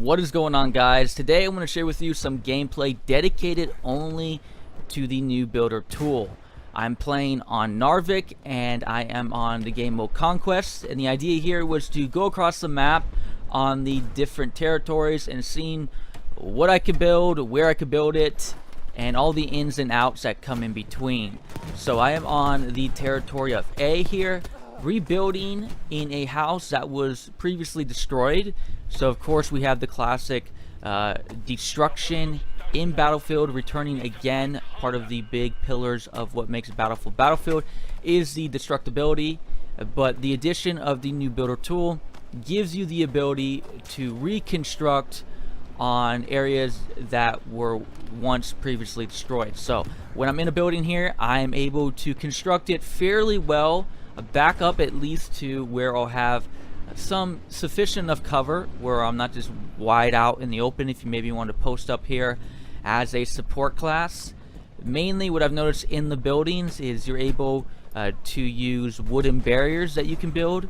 What is going on, guys? Today I'm going to share with you some gameplay dedicated only to the new builder tool. I'm playing on Narvik and I am on the game mode Conquest, and the idea here was to go across the map on the different territories and seeing what I could build, where I could build it, and all the ins and outs that come in between. So I am on the territory of A here, rebuilding in a house that was previously destroyed. So of course we have the classic destruction in Battlefield returning again. Part of the big pillars of what makes Battlefield is the destructibility, but the addition of the new builder tool gives you the ability to reconstruct on areas that were once previously destroyed. So when I'm in a building here, I am able to construct it fairly well, back up at least to where I'll have some sufficient enough cover where I'm not just wide out in the open. If you maybe want to post up here as a support class, mainly what I've noticed in the buildings is you're able to use wooden barriers that you can build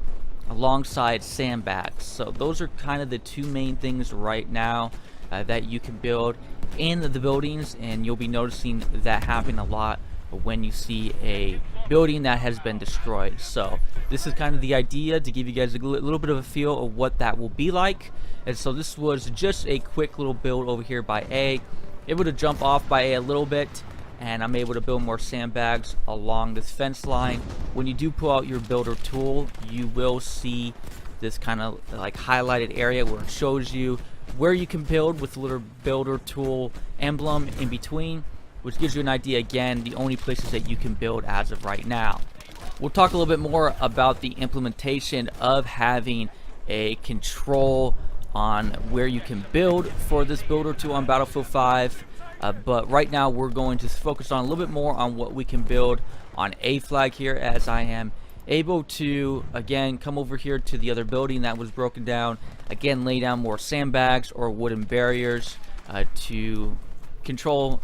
alongside sandbags. So those are kind of the two main things right now that you can build in the buildings, and you'll be noticing that happen a lot when you see a building that has been destroyed. So this is kind of the idea, to give you guys a little bit of a feel of what that will be like. And so this was just a quick little build over here by A, able to jump off by A a little bit, and I'm able to build more sandbags along this fence line. When you do pull out your builder tool, you will see this kind of like highlighted area where it shows you where you can build with the little builder tool emblem in between, which gives you an idea, again, the only places that you can build as of right now. We'll talk a little bit more about the implementation of having a control on where you can build for this builder tool on Battlefield 5. But right now we're going to focus on a little bit more on what we can build on A flag here, as I am able to, again, come over here to the other building that was broken down, again, lay down more sandbags or wooden barriers to control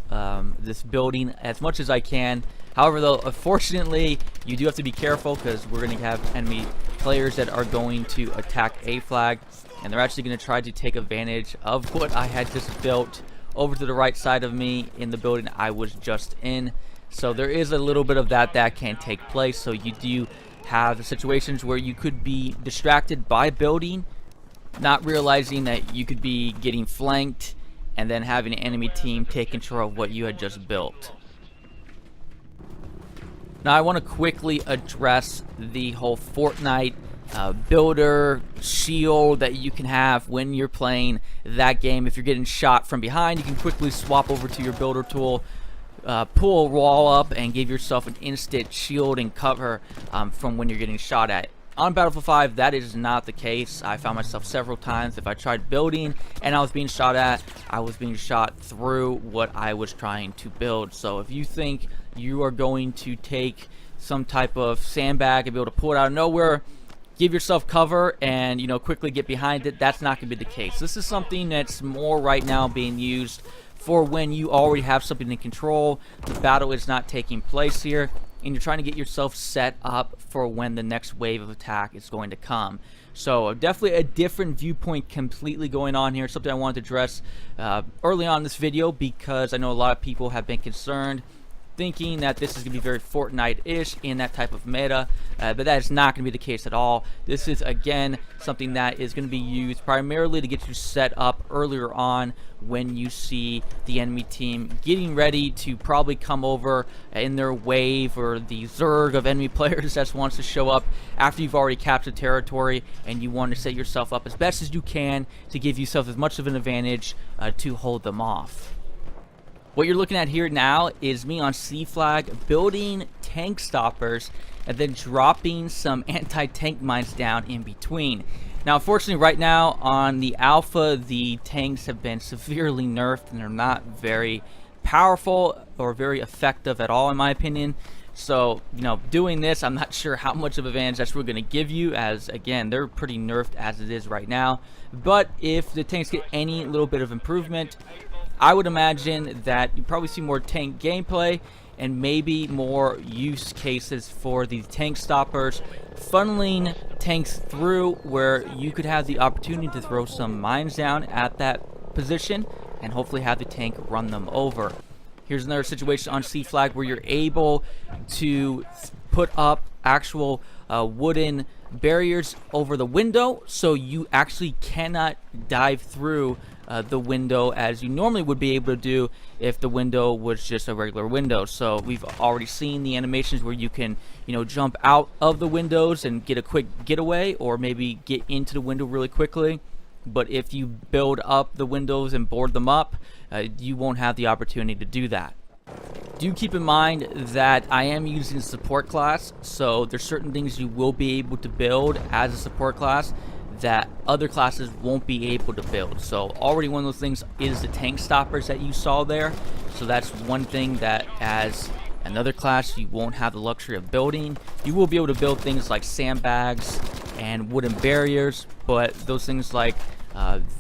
this building as much as I can. However, though, unfortunately, you do have to be careful because we're going to have enemy players that are going to attack A flag, and they're actually going to try to take advantage of what I had just built over to the right side of me in the building I was just in. So there is a little bit of that can take place. So you do have situations where you could be distracted by building, not realizing that you could be getting flanked, and then having an enemy team take control of what you had just built. Now I want to quickly address the whole Fortnite builder shield that you can have when you're playing that game. If you're getting shot from behind, you can quickly swap over to your builder tool, pull a wall up, and give yourself an instant shield and cover from when you're getting shot at. On Battlefield 5, that is not the case. I found myself several times, if I tried building and I was being shot at, I was being shot through what I was trying to build. So if you think you are going to take some type of sandbag and be able to pull it out of nowhere, give yourself cover and, you know, quickly get behind it, that's not going to be the case. This is something that's more right now being used for when you already have something in control, the battle is not taking place here, and you're trying to get yourself set up for when the next wave of attack is going to come. So definitely a different viewpoint completely going on here. Something I wanted to address early on in this video, because I know a lot of people have been concerned, thinking that this is going to be very Fortnite-ish in that type of meta, but that is not going to be the case at all. This is, again, something that is going to be used primarily to get you set up earlier on when you see the enemy team getting ready to probably come over in their wave, or the Zerg of enemy players that wants to show up after you've already captured territory, and you want to set yourself up as best as you can to give yourself as much of an advantage to hold them off. What you're looking at here now is me on C flag building tank stoppers and then dropping some anti-tank mines down in between. Now, unfortunately, right now on the alpha, the tanks have been severely nerfed and they're not very powerful or very effective at all, in my opinion. So, you know, doing this, I'm not sure how much of an advantage that's really going to give you, as, again, they're pretty nerfed as it is right now. But if the tanks get any little bit of improvement, I would imagine that you probably see more tank gameplay, and maybe more use cases for the tank stoppers, funneling tanks through where you could have the opportunity to throw some mines down at that position and hopefully have the tank run them over. Here's another situation on Sea Flag where you're able to put up actual wooden barriers over the window, so you actually cannot dive through the window as you normally would be able to do if the window was just a regular window. So we've already seen the animations where you can, jump out of the windows and get a quick getaway, or maybe get into the window really quickly. But if you build up the windows and board them up, you won't have the opportunity to do that. Do keep in mind that I am using a support class, so there's certain things you will be able to build as a support class that other classes won't be able to build. So already one of those things is the tank stoppers that you saw there. So that's one thing that as another class you won't have the luxury of building. You will be able to build things like sandbags and wooden barriers, but those things like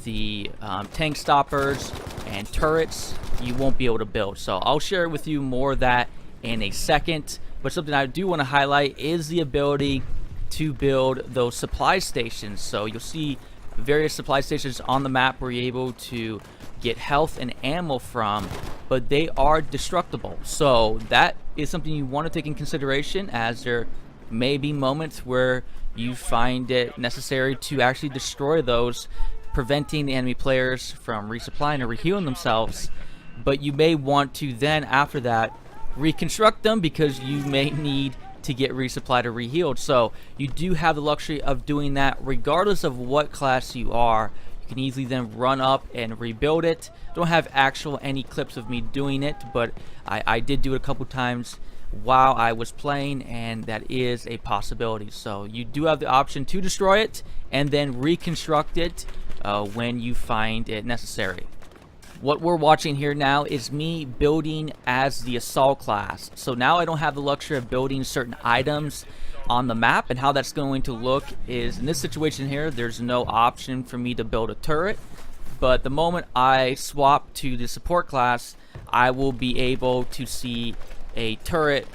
the tank stoppers and turrets you won't be able to build. So I'll share with you more of that in a second, but something I do want to highlight is the ability to build those supply stations. So you'll see various supply stations on the map where you're able to get health and ammo from, but they are destructible. So that is something you want to take in consideration, as there may be moments where you find it necessary to actually destroy those, preventing the enemy players from resupplying or rehealing themselves. But you may want to then, after that, reconstruct them because you may need to get resupplied or rehealed. So you do have the luxury of doing that regardless of what class you are. You can easily then run up and rebuild it. Don't have any clips of me doing it, but I did do it a couple times while I was playing, and that is a possibility. So you do have the option to destroy it and then reconstruct it when you find it necessary. What we're watching here now is me building as the assault class. So now I don't have the luxury of building certain items on the map, and how that's going to look is, in this situation here, there's no option for me to build a turret, but the moment I swap to the support class, I will be able to see a turret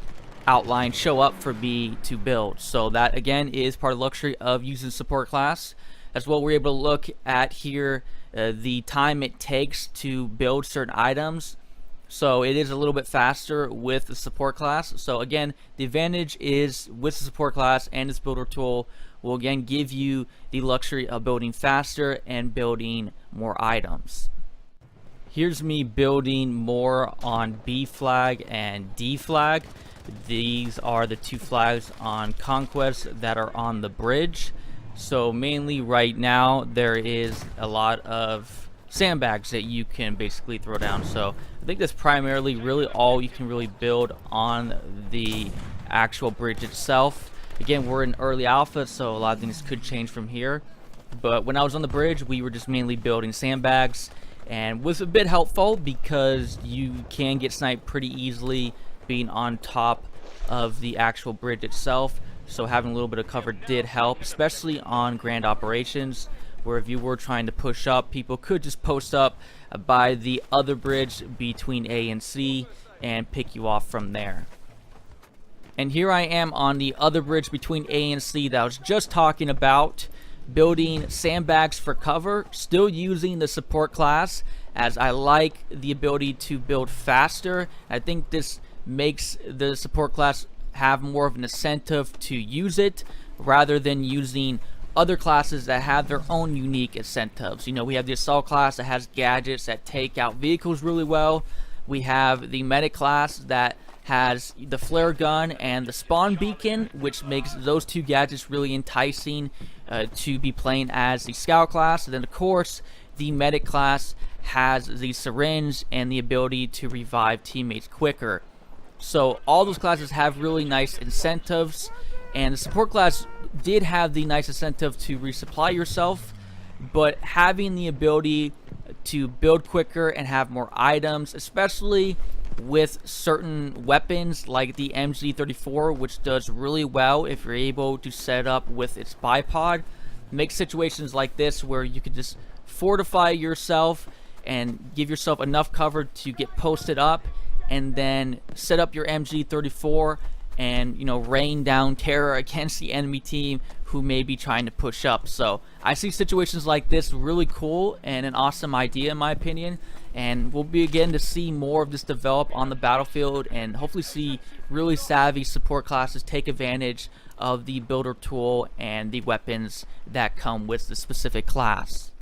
outline show up for me to build. So that again is part of the luxury of using support class. As well, we're able to look at here the time it takes to build certain items. So it is a little bit faster with the support class. So again, the advantage is with the support class and this builder tool will again give you the luxury of building faster and building more items. Here's me building more on B flag and D flag. These are the two flags on Conquest that are on the bridge. So mainly right now there is a lot of sandbags that you can basically throw down. So I think that's primarily really all you can really build on the actual bridge itself. Again, we're in early alpha, so a lot of things could change from here. But when I was on the bridge, we were just mainly building sandbags, and was a bit helpful because you can get sniped pretty easily being on top of the actual bridge itself. So having a little bit of cover did help, especially on grand operations, where if you were trying to push up, people could just post up by the other bridge between A and C and pick you off from there. And here I am on the other bridge between A and C that I was just talking about, building sandbags for cover, still using the support class, as I like the ability to build faster. I think this makes the support class have more of an incentive to use it rather than using other classes that have their own unique incentives. We have the assault class that has gadgets that take out vehicles really well. We have the medic class that has the flare gun and the spawn beacon, which makes those two gadgets really enticing to be playing as the scout class. And then of course the medic class has the syringe and the ability to revive teammates quicker. So all those classes have really nice incentives, and the support class did have the nice incentive to resupply yourself, but having the ability to build quicker and have more items, especially with certain weapons like the MG34, which does really well if you're able to set up with its bipod, makes situations like this where you could just fortify yourself and give yourself enough cover to get posted up and then set up your MG34 and, you know, rain down terror against the enemy team who may be trying to push up. So I see situations like this really cool and an awesome idea in my opinion, and we'll begin to see more of this develop on the battlefield and hopefully see really savvy support classes take advantage of the builder tool and the weapons that come with the specific class.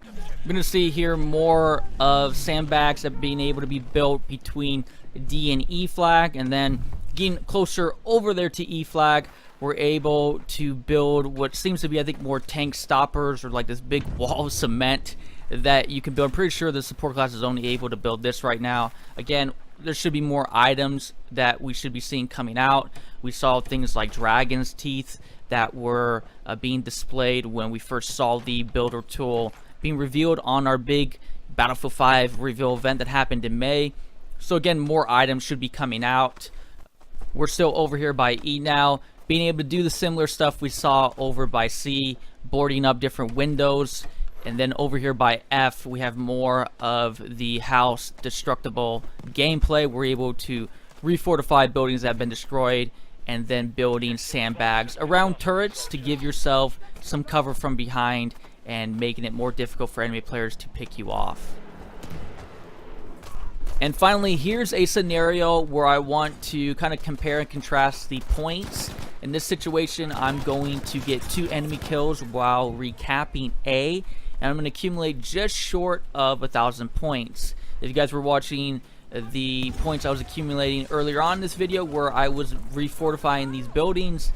We're going to see here more of sandbags that being able to be built between D and E flag, and then getting closer over there to E flag, we're able to build what seems to be, I think, more tank stoppers or like this big wall of cement that you can build. I'm pretty sure the support class is only able to build this right now. Again, there should be more items that we should be seeing coming out. We saw things like dragon's teeth that were being displayed when we first saw the builder tool being revealed on our big Battlefield 5 reveal event that happened in May. So again, more items should be coming out. We're still over here by E now, being able to do the similar stuff we saw over by C, boarding up different windows. And then over here by F, we have more of the house destructible gameplay. We're able to refortify buildings that have been destroyed and then building sandbags around turrets to give yourself some cover from behind and making it more difficult for enemy players to pick you off. And finally, here's a scenario where I want to kind of compare and contrast the points. In this situation, I'm going to get 2 enemy kills while recapping A, and I'm going to accumulate just short of 1,000 points. If you guys were watching the points I was accumulating earlier on in this video where I was refortifying these buildings,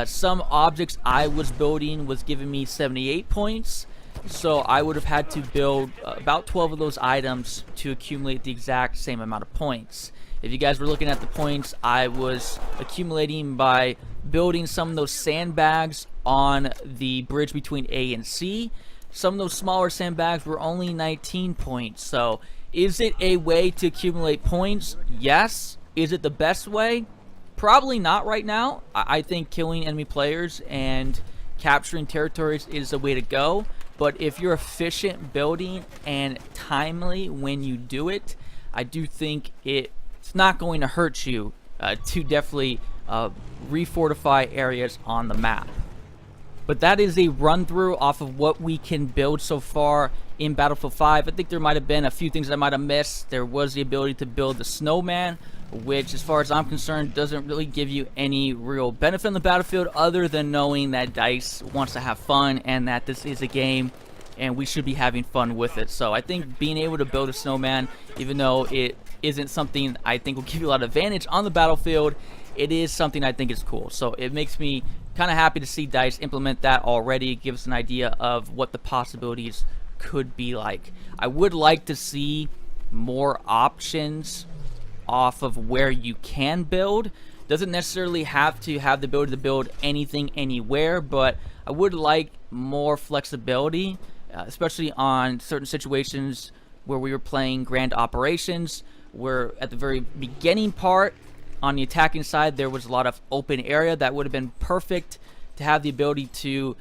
some objects I was building was giving me 78 points. So I would have had to build about 12 of those items to accumulate the exact same amount of points. If you guys were looking at the points I was accumulating by building some of those sandbags on the bridge between A and C, some of those smaller sandbags were only 19 points. So is it a way to accumulate points? Yes. Is it the best way? Probably not right now. I think killing enemy players and capturing territories is the way to go. But if you're efficient building and timely when you do it, I do think it's not going to hurt you to definitely refortify areas on the map. But that is a run through off of what we can build so far in Battlefield 5. I think there might have been a few things that I might have missed. There was the ability to build the snowman, which as far as I'm concerned doesn't really give you any real benefit on the battlefield other than knowing that DICE wants to have fun and that this is a game and we should be having fun with it. So I think being able to build a snowman, even though it isn't something I think will give you a lot of advantage on the battlefield, it is something I think is cool. So it makes me kind of happy to see DICE implement that already. It gives an idea of what the possibilities could be like. I would like to see more options off of where you can build. Doesn't necessarily have to have the ability to build anything anywhere, but I would like more flexibility, especially on certain situations where we were playing grand operations, where at the very beginning part on the attacking side there was a lot of open area that would have been perfect to have the ability to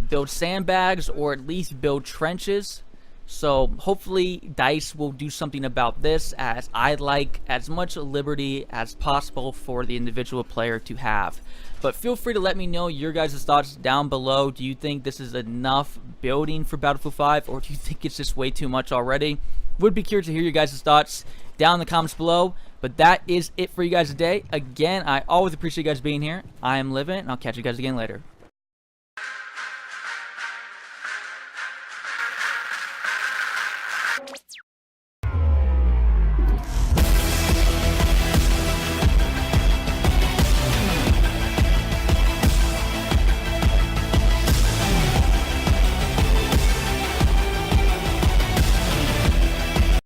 build sandbags or at least build trenches. So hopefully DICE will do something about this, as I'd like as much liberty as possible for the individual player to have. But feel free to let me know your guys' thoughts down below. Do you think this is enough building for Battlefield 5, or do you think it's just way too much already? Would be curious to hear your guys' thoughts down in the comments below. But that is it for you guys today. Again, I always appreciate you guys being here. I am Living, and I'll catch you guys again later.